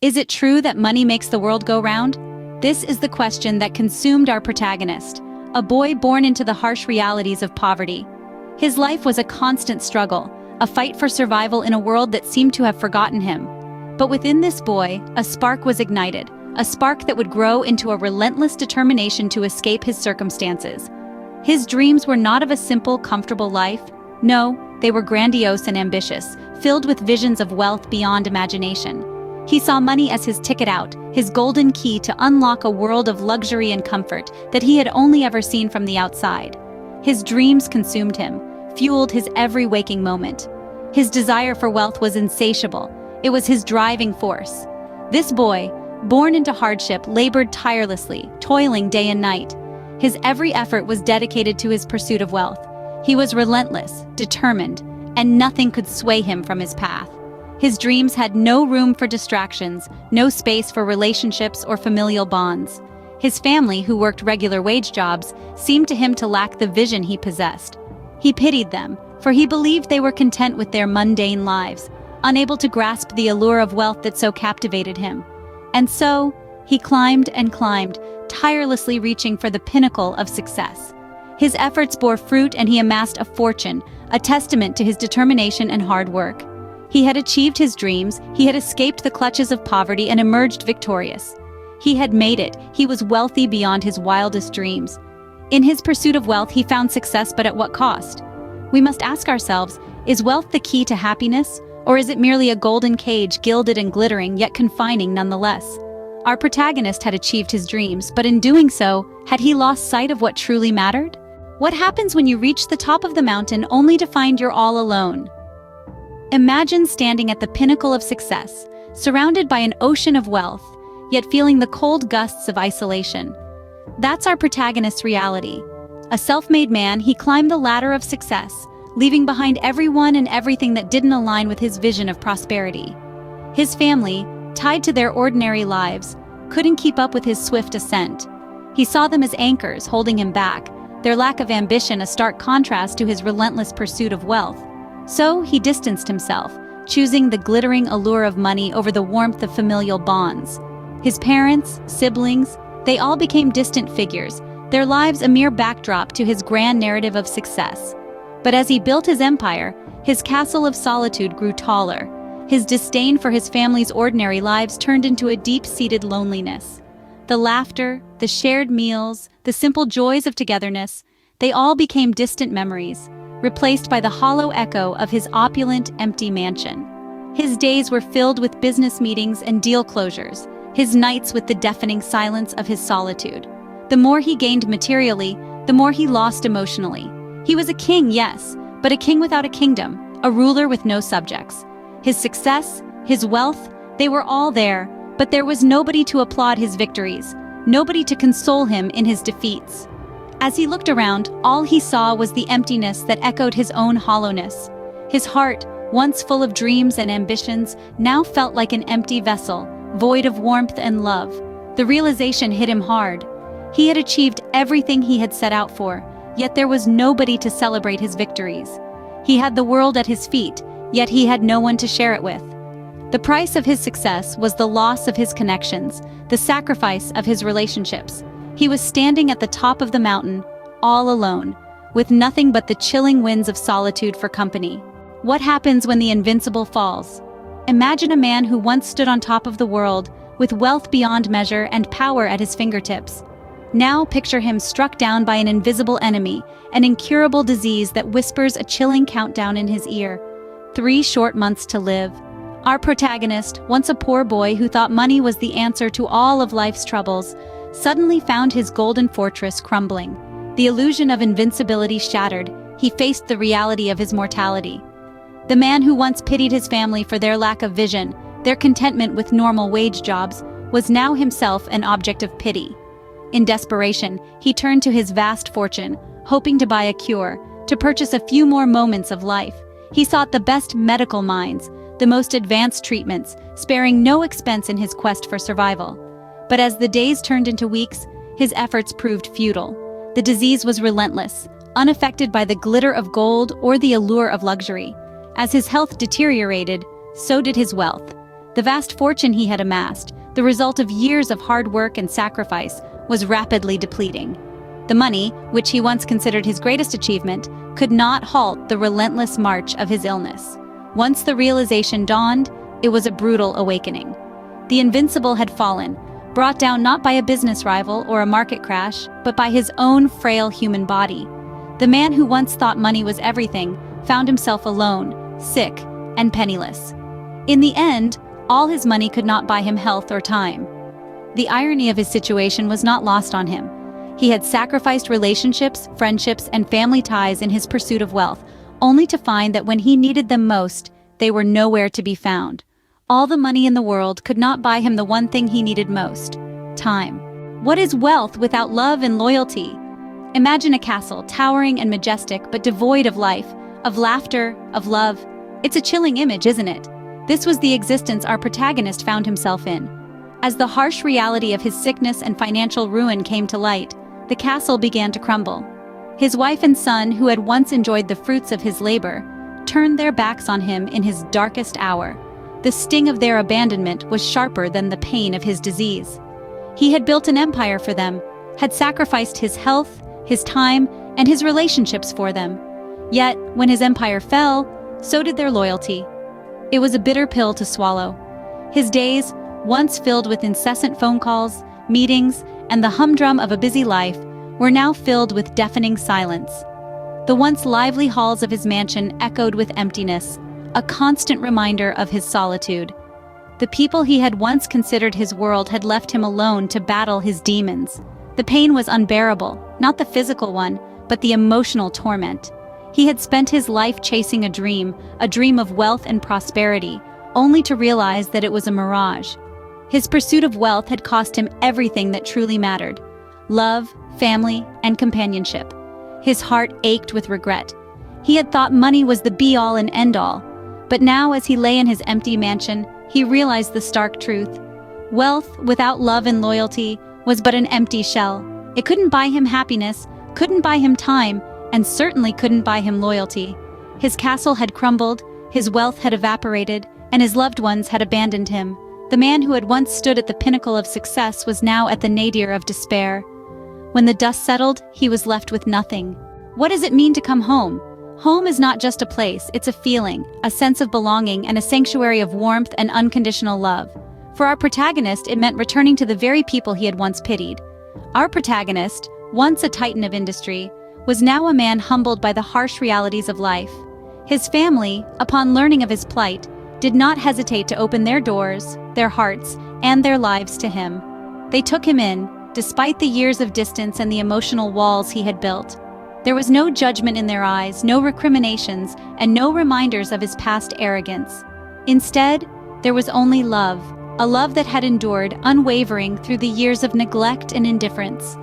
Is it true that money makes the world go round? This is the question that consumed our protagonist, a boy born into the harsh realities of poverty. His life was a constant struggle, a fight for survival in a world that seemed to have forgotten him. But within this boy, a spark was ignited, a spark that would grow into a relentless determination to escape his circumstances. His dreams were not of a simple, comfortable life. No, they were grandiose and ambitious, filled with visions of wealth beyond imagination. He saw money as his ticket out, his golden key to unlock a world of luxury and comfort that he had only ever seen from the outside. His dreams consumed him, fueled his every waking moment. His desire for wealth was insatiable. It was his driving force. This boy, born into hardship, labored tirelessly, toiling day and night. His every effort was dedicated to his pursuit of wealth. He was relentless, determined, and nothing could sway him from his path. His dreams had no room for distractions, no space for relationships or familial bonds. His family, who worked regular wage jobs, seemed to him to lack the vision he possessed. He pitied them, for he believed they were content with their mundane lives, unable to grasp the allure of wealth that so captivated him. And so, he climbed and climbed, tirelessly reaching for the pinnacle of success. His efforts bore fruit and he amassed a fortune, a testament to his determination and hard work. He had achieved his dreams, he had escaped the clutches of poverty and emerged victorious. He had made it, he was wealthy beyond his wildest dreams. In his pursuit of wealth, he found success, but at what cost? We must ask ourselves, is wealth the key to happiness, or is it merely a golden cage, gilded and glittering, yet confining nonetheless? Our protagonist had achieved his dreams, but in doing so, had he lost sight of what truly mattered? What happens when you reach the top of the mountain only to find you're all alone? Imagine standing at the pinnacle of success, surrounded by an ocean of wealth, yet feeling the cold gusts of isolation. That's our protagonist's reality. A self-made man, he climbed the ladder of success, leaving behind everyone and everything that didn't align with his vision of prosperity. His family, tied to their ordinary lives, couldn't keep up with his swift ascent. He saw them as anchors holding him back, their lack of ambition a stark contrast to his relentless pursuit of wealth. So he distanced himself, choosing the glittering allure of money over the warmth of familial bonds. His parents, siblings, they all became distant figures, their lives a mere backdrop to his grand narrative of success. But as he built his empire, his castle of solitude grew taller. His disdain for his family's ordinary lives turned into a deep-seated loneliness. The laughter, the shared meals, the simple joys of togetherness, they all became distant memories, replaced by the hollow echo of his opulent, empty mansion. His days were filled with business meetings and deal closures, his nights with the deafening silence of his solitude. The more he gained materially, the more he lost emotionally. He was a king, yes, but a king without a kingdom, a ruler with no subjects. His success, his wealth, they were all there, but there was nobody to applaud his victories, nobody to console him in his defeats. As he looked around, all he saw was the emptiness that echoed his own hollowness. His heart, once full of dreams and ambitions, now felt like an empty vessel, void of warmth and love. The realization hit him hard. He had achieved everything he had set out for, yet there was nobody to celebrate his victories. He had the world at his feet, yet he had no one to share it with. The price of his success was the loss of his connections, the sacrifice of his relationships. He was standing at the top of the mountain, all alone, with nothing but the chilling winds of solitude for company. What happens when the invincible falls? Imagine a man who once stood on top of the world, with wealth beyond measure and power at his fingertips. Now picture him struck down by an invisible enemy, an incurable disease that whispers a chilling countdown in his ear. 3 short months to live. Our protagonist, once a poor boy who thought money was the answer to all of life's troubles, suddenly found his golden fortress crumbling. The illusion of invincibility shattered, he faced the reality of his mortality. The man who once pitied his family for their lack of vision, their contentment with normal wage jobs, was now himself an object of pity. In desperation, he turned to his vast fortune, hoping to buy a cure, to purchase a few more moments of life. He sought the best medical minds, the most advanced treatments, sparing no expense in his quest for survival. But as the days turned into weeks, his efforts proved futile. The disease was relentless, unaffected by the glitter of gold or the allure of luxury. As his health deteriorated, so did his wealth. The vast fortune he had amassed, the result of years of hard work and sacrifice, was rapidly depleting. The money, which he once considered his greatest achievement, could not halt the relentless march of his illness. Once the realization dawned, it was a brutal awakening. The invincible had fallen, brought down not by a business rival or a market crash, but by his own frail human body. The man who once thought money was everything found himself alone, sick, and penniless. In the end, all his money could not buy him health or time. The irony of his situation was not lost on him. He had sacrificed relationships, friendships, and family ties in his pursuit of wealth, only to find that when he needed them most, they were nowhere to be found. All the money in the world could not buy him the one thing he needed most: time. What is wealth without love and loyalty? Imagine a castle, towering and majestic, but devoid of life, of laughter, of love. It's a chilling image, isn't it? This was the existence our protagonist found himself in. As the harsh reality of his sickness and financial ruin came to light, the castle began to crumble. His wife and son, who had once enjoyed the fruits of his labor, turned their backs on him in his darkest hour. The sting of their abandonment was sharper than the pain of his disease. He had built an empire for them, had sacrificed his health, his time, and his relationships for them. Yet, when his empire fell, so did their loyalty. It was a bitter pill to swallow. His days, once filled with incessant phone calls, meetings, and the humdrum of a busy life, were now filled with deafening silence. The once lively halls of his mansion echoed with emptiness, a constant reminder of his solitude. The people he had once considered his world had left him alone to battle his demons. The pain was unbearable, not the physical one, but the emotional torment. He had spent his life chasing a dream of wealth and prosperity, only to realize that it was a mirage. His pursuit of wealth had cost him everything that truly mattered: love, family, and companionship. His heart ached with regret. He had thought money was the be-all and end-all, but now as he lay in his empty mansion, he realized the stark truth. Wealth without love and loyalty was but an empty shell. It couldn't buy him happiness, couldn't buy him time, and certainly couldn't buy him loyalty. His castle had crumbled, his wealth had evaporated, and his loved ones had abandoned him. The man who had once stood at the pinnacle of success was now at the nadir of despair. When the dust settled, he was left with nothing. What does it mean to come home? Home is not just a place, it's a feeling, a sense of belonging, and a sanctuary of warmth and unconditional love. For our protagonist, it meant returning to the very people he had once pitied. Our protagonist, once a titan of industry, was now a man humbled by the harsh realities of life. His family, upon learning of his plight, did not hesitate to open their doors, their hearts, and their lives to him. They took him in, despite the years of distance and the emotional walls he had built. There was no judgment in their eyes, no recriminations, and no reminders of his past arrogance. Instead, there was only love, a love that had endured, unwavering, through the years of neglect and indifference.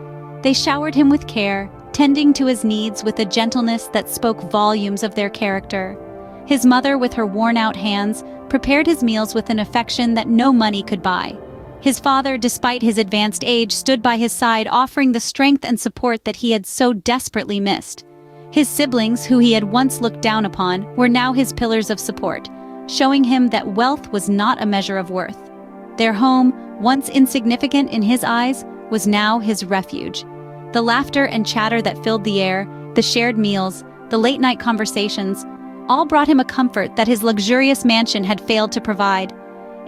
They showered him with care, tending to his needs with a gentleness that spoke volumes of their character. His mother, with her worn-out hands, prepared his meals with an affection that no money could buy. His father, despite his advanced age, stood by his side, offering the strength and support that he had so desperately missed. His siblings, who he had once looked down upon, were now his pillars of support, showing him that wealth was not a measure of worth. Their home, once insignificant in his eyes, was now his refuge. The laughter and chatter that filled the air, the shared meals, the late-night conversations, all brought him a comfort that his luxurious mansion had failed to provide.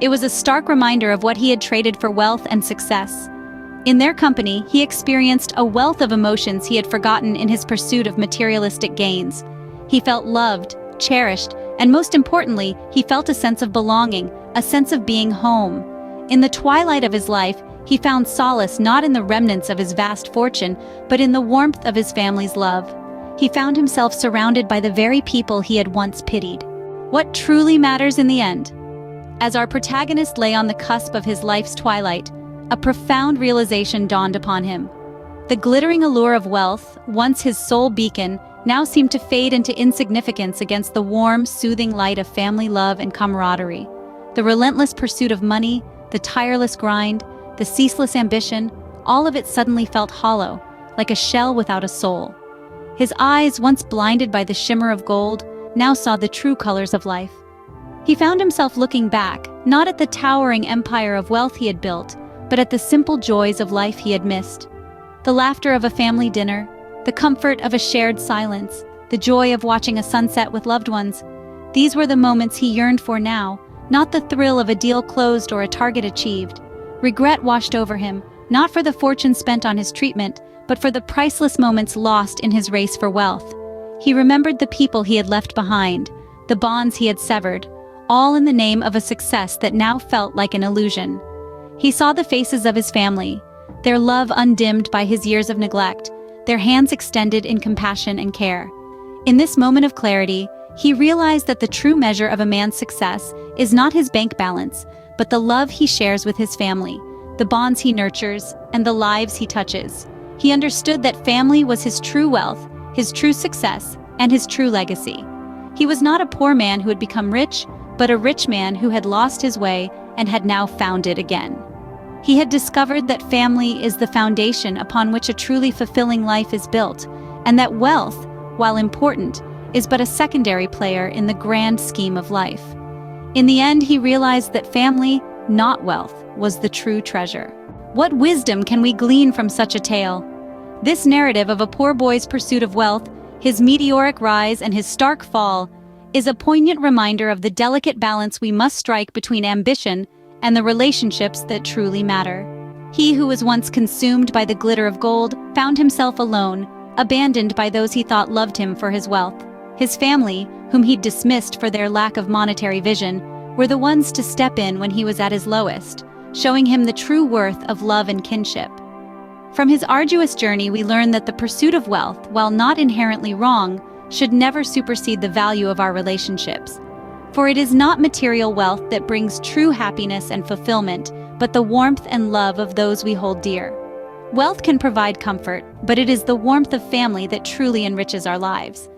It was a stark reminder of what he had traded for wealth and success. In their company, he experienced a wealth of emotions he had forgotten in his pursuit of materialistic gains. He felt loved, cherished, and most importantly, he felt a sense of belonging, a sense of being home. In the twilight of his life, he found solace not in the remnants of his vast fortune, but in the warmth of his family's love. He found himself surrounded by the very people he had once pitied. What truly matters in the end? As our protagonist lay on the cusp of his life's twilight, a profound realization dawned upon him. The glittering allure of wealth, once his sole beacon, now seemed to fade into insignificance against the warm, soothing light of family love and camaraderie. The relentless pursuit of money, the tireless grind, the ceaseless ambition, all of it suddenly felt hollow, like a shell without a soul. His eyes, once blinded by the shimmer of gold, now saw the true colors of life. He found himself looking back, not at the towering empire of wealth he had built, but at the simple joys of life he had missed. The laughter of a family dinner, the comfort of a shared silence, the joy of watching a sunset with loved ones. These were the moments he yearned for now, not the thrill of a deal closed or a target achieved. Regret washed over him, not for the fortune spent on his treatment, but for the priceless moments lost in his race for wealth. He remembered the people he had left behind, the bonds he had severed, all in the name of a success that now felt like an illusion. He saw the faces of his family, their love undimmed by his years of neglect, their hands extended in compassion and care. In this moment of clarity, he realized that the true measure of a man's success is not his bank balance, but the love he shares with his family, the bonds he nurtures, and the lives he touches. He understood that family was his true wealth, his true success, and his true legacy. He was not a poor man who had become rich, but a rich man who had lost his way and had now found it again. He had discovered that family is the foundation upon which a truly fulfilling life is built, and that wealth, while important, is but a secondary player in the grand scheme of life. In the end, he realized that family, not wealth, was the true treasure. What wisdom can we glean from such a tale? This narrative of a poor boy's pursuit of wealth, his meteoric rise and his stark fall, is a poignant reminder of the delicate balance we must strike between ambition and the relationships that truly matter. He who was once consumed by the glitter of gold found himself alone, abandoned by those he thought loved him for his wealth. His family, whom he'd dismissed for their lack of monetary vision, were the ones to step in when he was at his lowest, showing him the true worth of love and kinship. From his arduous journey, we learn that the pursuit of wealth, while not inherently wrong, should never supersede the value of our relationships. For it is not material wealth that brings true happiness and fulfillment, but the warmth and love of those we hold dear. Wealth can provide comfort, but it is the warmth of family that truly enriches our lives.